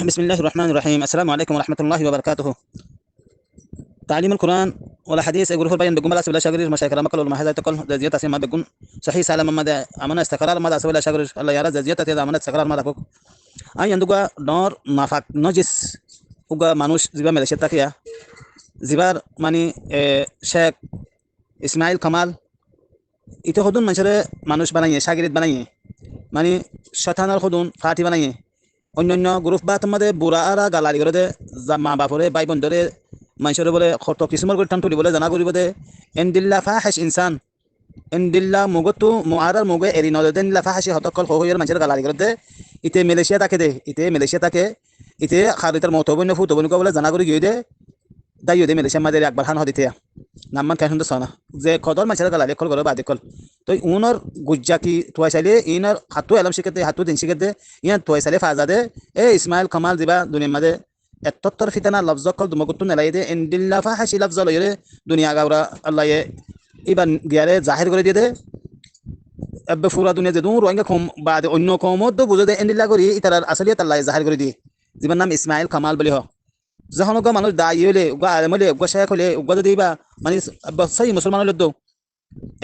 بسم الله الرحمن الرحيم. السلام عليكم ورحمة الله وبركاته. تعليم القرآن ولا حديث يقول بين بقوم لا سبلا شغرير مشاكل ما كل ما هذا تقول زيادة ما بيكون صحيح سلام ما ده أمانة استقرار ما ده سبلا شغرير الله يرى زيادة تيجا أمانة استقرار ما ده فوق أي عندك نور نافق نجس وجا مانوش زبا ملشة تكيا زبار ماني شيخ إسماعيل كمال ইতিহদুন মানুষের মানুষ বানাইয়ে সাগরিত বানাইয়ে মানে শতানার হদুন ফাটি বানাইয়ে অন্যান্য গ্রুপ বা তোমাদের বুড়ারা গালারি করে দে মা বাপরে ভাই বন্ধরে মানুষের বলে কত কিসমর করে টান তুলি বলে জানা করিব দে এন্দিল্লা ফাহিশ ইনসান এন্দিল্লা মুগতু মুআরার মুগে এরি নদেন্দিল্লা ফাহিশ হতকল হইয়ের মানুষের গালারি করে দে ইতে মালয়েশিয়া তাকে দে ইতে মালয়েশিয়া তাকে ইতে খারিতার মতবন্য ফুতবন্য বলে জানা করি গিয়ে দে দাইও দে মালয়েশিয়া মাদের একবার হান হদিতে নাম্মান কেন সুন্দর সনা যে কদর মানুষের গালারি কল করে বাদে কল তো উনর গুজ্জা কি তুয়াই চাইলে ইনার হাতু এলম শিখতে হাতু দিন শিখতে ইয়ান তুয়াই চাইলে ফাজা দে এ ইসমাইল কামাল দিবা দুনিয়া মাদে এত্তর ফিতানা লফজ কল দুমগুতু নেলাই দে ইনদিল্লা ফাহাশি লফজ লইরে দুনিয়া গাওরা আল্লাহ ইবান গিয়ারে জাহির করে দিয়ে দে এবে ফুরা দুনিয়া যে দূর রোহিঙ্গা কম বাদে অন্য কমত বুঝে দে ইনদিল্লা করি ইতার আসলিয়ত আল্লাহ জাহির করে দিয়ে জীবন নাম ইসমাইল কামাল বলি হ যখন মানুষ দায়ী হলে আলেম হলে শেখ হলে যদি বা মানে সেই মুসলমান হলে তো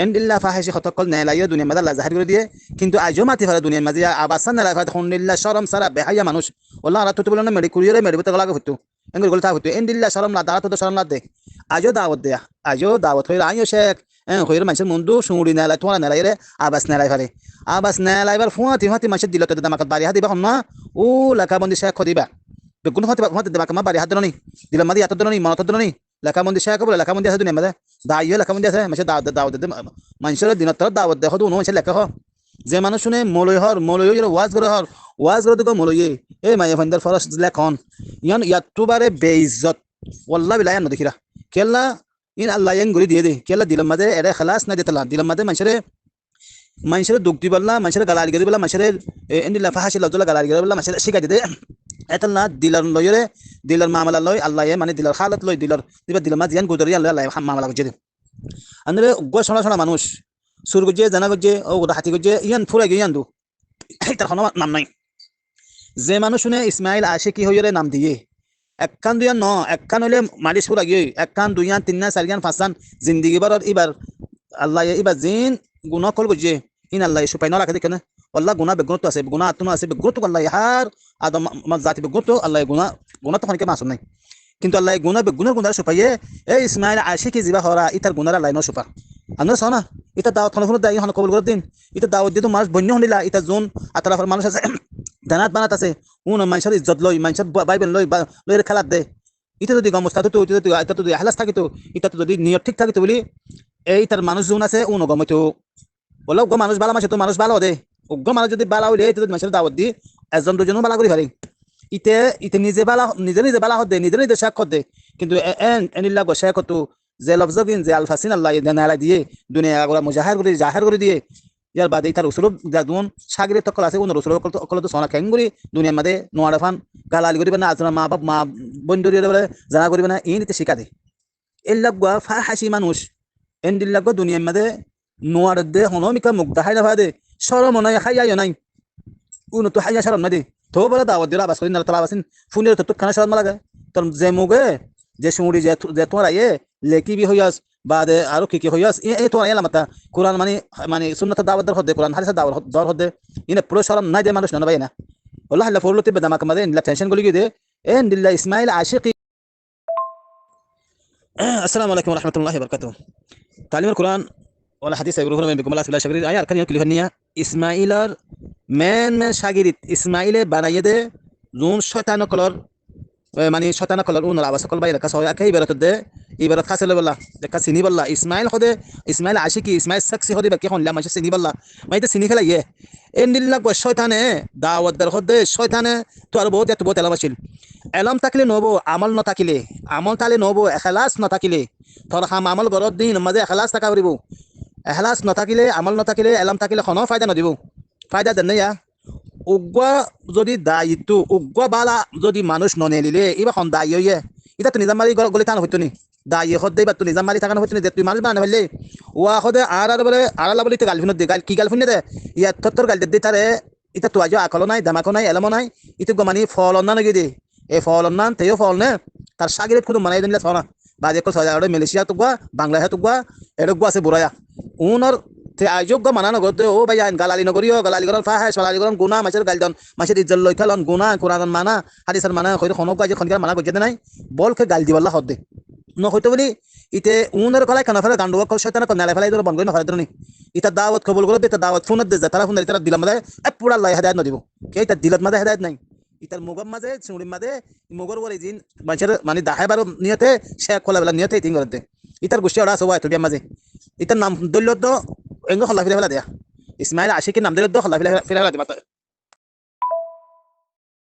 এন্ডিল্লা ফাহিশি হতকল নেলাইয়া দুনিয়া মাদা আল্লাহ জাহির করে দিয়ে কিন্তু আজও মাতি ফেলা দুনিয়ার মাঝে আবাসান নেলাই ফেলা হন্ডিল্লা শরম সারা বেহাইয়া মানুষ ওল্লা আল্লাহ তুই বলেন মেডি কুরিয়ারে মেডি বতে লাগে হতো এঙ্গুল গোলতা হতো এন্ডিল্লা শরম না দাঁড়া তো শরম না দে আজও দাওয়াত দেয়া আজও দাওয়াত হইলে আইও শেখ হইর মানুষের মন্দু সুড়ি নেলাই তোমার নেলাই রে আবাস নেলাই ফেলে আবাস নেলাইবার ফুয়াতি ফুয়াতি মানুষের দিল তো দামাকাত বাড়ি হাত দিবা না ও লেখাবন্দি শেখ দিবা বেগুন হতে হতে দেবা কামা বাড়ি হাত ধরনি দিলাম মাদি হাত ধরনি মনত ধরনি লেখাবন্দি শেখ বলে লেখাবন্দি আছে দুনিয়া মাঝে দায়ী লেখাবন্দি আছে মানুষের দাওয়াত মানুষের দিনত দাওয়াত দেখো তো মানুষের লেখা হ যে মানুষ শুনে মলয় হর মলয় ওয়াজ করে হর ওয়াজ করে দেখো মলয় এই মাইয়া ফান্দার ফরস লেখন ইয়ান ইয়াতুবারে বেইজ্জত ওয়াল্লাহ বিলা ইয়ান দেখিরা কেল্লা ইন আল্লাহ ইয়ান গুরি দিয়ে দে কেল্লা দিলাম মাঝে এরে খালাস না দিতলা দিলাম মাঝে মানুষের দুঃখ দিবল্লা মানুষের গালারি গরি বলা মানুষের এন্ডিল্লা ফাহাশি লজলা গালারি গরি বলা মানুষের শিখাই দিতে এতল না দিলার লয়রে দিলার মামলা লয় আল্লাহ মানে দিলার খালাত লয় দিলার দিবা দিলার মাঝ ইয়ান গুদরি আল্লাহ মামলা করছে আন্দরে গো শোনা শোনা মানুষ সুর গজে জানা গজে ও হাতি গজে ইয়ান ফুরাই গিয়ে ইয়ান দু তার কোনো নাম নাই যে মানুষ শুনে ইসমাইল আশিকি হইরে নাম দিয়ে একখান দুইয়ান ন একখান হইলে মালিশ ফুরা গিয়ে একখান দুইয়ান তিননা চারিয়ান পাঁচান জিন্দিগি বারত এবার আল্লাহ এবার জিন গুণা কল গজে ইন আল্লাহ সুপাই না রাখে দেখে না আল্লাহ গুণা বেগুণত্ব আছে গুণা আত্মা আছে বেগুণত্ব আল্লাহ হার আদম জাতি বেগুণত্ব আল্লাহ গুণা তখন কে মাসুম নাই কিন্তু আল্লাহ গুণা বেগুণের গুণার সুপাইয়ে এই ইসমাইল আশিকি জিবা হরা ইতার গুণার আল্লাহ ন সুপা আমরা চাও না এটা দাওয়াত হন দায়ী হন কবল করে দিন এটা দাওয়াত দিয়ে তো মানুষ বন্য হনিলা এটা জোন আতরাফর মানুষ আছে দানাত বানাত আছে উন মানুষের ইজ্জত লই মানুষের বাইবেল লই লই খেলাত দে এটা যদি গমস্তা তো এটা যদি হালাস থাকিতো এটা যদি নিয়ত ঠিক থাকিতো বলি এই তার মানুষ জোন আছে উন গমতো বলো গো মানুষ বালা মাসে তো মানুষ ভালো দে উগ্র মানুষ যদি বালা হইলে এটা মানুষের দাওয়াত দি একজন দুজনও বালা করি পারি ইতে নিজে বালা নিজে বালা হদে নিজে শেখ দে কিন্তু এনিল্লা গো শেখ তো যে লফজগিন যে আলফাসিন আল্লাহ দেনালা দিয়ে দুনিয়া আগরা জাহির করে দিয়ে ইয়ার বাদে তার রসুল যাদুন সাগরে তকল আছে উন রসুল কল তো সোনা খেঙ্গুরি দুনিয়ার মাঝে নোয়ারা ফান গালালি করিবে না আজনা মা বাপ মা বন্ধুরি জানা করিবে না ইনিতে শিখা দে এল্লা গো ফাহাসি মানুষ এন্ডিল্লা গো দুনিয়ার মাঝে নোয়ার দে হনমিকা মুখ দেখাই না দে সরম নাই খাইয়া নাই কোন তো হাইয়া সরম না দে তো বলে দাওয়াত দিলা বাস করি না তালা বাসিন ফুনের তো খানা সরম লাগে তোর যে মুগে যে সুড়ি যে তোমার আইয়ে লেকি বি হইয়াস বা দে আর কি হইয়াস এ তো এলা মাতা কোরআন মানে সুন্নাত দাওয়াত দর হদে কোরআন হাদিস দাওয়াত দর হদে ইনে পুরো সরম নাই দে মানুষ না ভাই না والله لا فورلتي بدما كما لا تنشن قولي كده ان لله اسماعيل عاشقي السلام عليكم ورحمه الله وبركاته تعليم القرآن ولا حديث يقولون من بكم الله سبحانه شغري آية كان يقول هنيا إسماعيل من شاگرد إسماعيل بنايده زون شيطان كلر মানে শয়তানা কলার উন আবাস কল বাইরে কাছে হয় একই বেরত দে ইবারত খাসলে বল্লা দেখা সিনি বল্লা ইসমাইল হদে ইসমাইল আশিকি ইসমাইল সাকসি হদে বাকি হন লামাশে সিনি বল্লা মাইতে সিনি খেলা ইয়ে এন্ডিল্লা গো শয়তানে দাওয়াত দের হদে শয়তানে তো আর বহুত এত বহুত এলাবাছিল এলম তাকলে নবো আমল ন তাকিলে আমল তালে নবো ইখলাস ন তাকিলে তোর হাম আমল গরদ দিন মাঝে ইখলাস তাকা করিব ইখলাস ন তাকিলে আমল ন তাকিলে এলম তাকিলে কোনো ফায়দা ন দিব ফায়দা দেন না উগ্র যদি দায়িত্ব উগ্র বালা যদি মানুষ ননেলিলে এবার খন দায়ী হইয়ে এটা তো নিজাম মারি গলি থান হইতো নি দায়ী হদে বা তো নিজাম মারি থাকানো হইতো নি তুই মানুষ বানানো হইলে ওয়া হদে আর বলে আর বলে তো গার্লফ্রেন্ড দে কি গার্লফ্রেন্ড দে ইয়া তোর গাল দে তারে ইতা তো আজ আকলো নাই দামাকো নাই এলামো নাই ইতে গমানি ফল অন্না নাকি দে এই ফল অন্নান তেও ফল নে তার সাগিরে খুব মানাই দিলে ছনা বা যে সজা মালয়েশিয়া তুগা বাংলাদেশ তুগা এরগো আছে বুড়ায়া উনর তে আয়োগ্য মানানো করতে ও ভাই গালালি নগরীয় গালালি করন ফাহাস গালালি করন গুনা মাছের গালদন মাছের ইজ্জত লই খেলন গুনা কোরআন মানা হাদিসের মানা কইর খনক গাজে খনকার মানা গজে নাই বলকে গাল দিবাল্লা হদ্দে ন হইতো বলি ইতে উনের কলাই কানা ফেলে গান্ডুয়া কল শয়তান কল নালা ফেলাই ধরে বন্ধ করে না হয়তো নি ইতা দাওয়াত কবুল করে ইতা দাওয়াত ফোন দে তারা ফোন তারা দিলাম মাঝে পুরা লাই হেদায়ত ন দিব কে ইতা দিলত মাঝে হেদায়ত নাই ইতার মুগম মাঝে চুড়ির মাঝে মুগর বলে জিন মানুষের মানে দাহাই বারো নিয়তে সে খোলা বেলা নিয়তে তিন করতে ইতার গোষ্ঠী ওরা সবাই তুলিয়ার মাঝে ইতার নাম দৈলত এঙ্গ হল্লা ফিরে ফেলা দেয়া ইসমাইল আশিকের নাম দিলত হল্লা ফিরে ফেলা দেয়া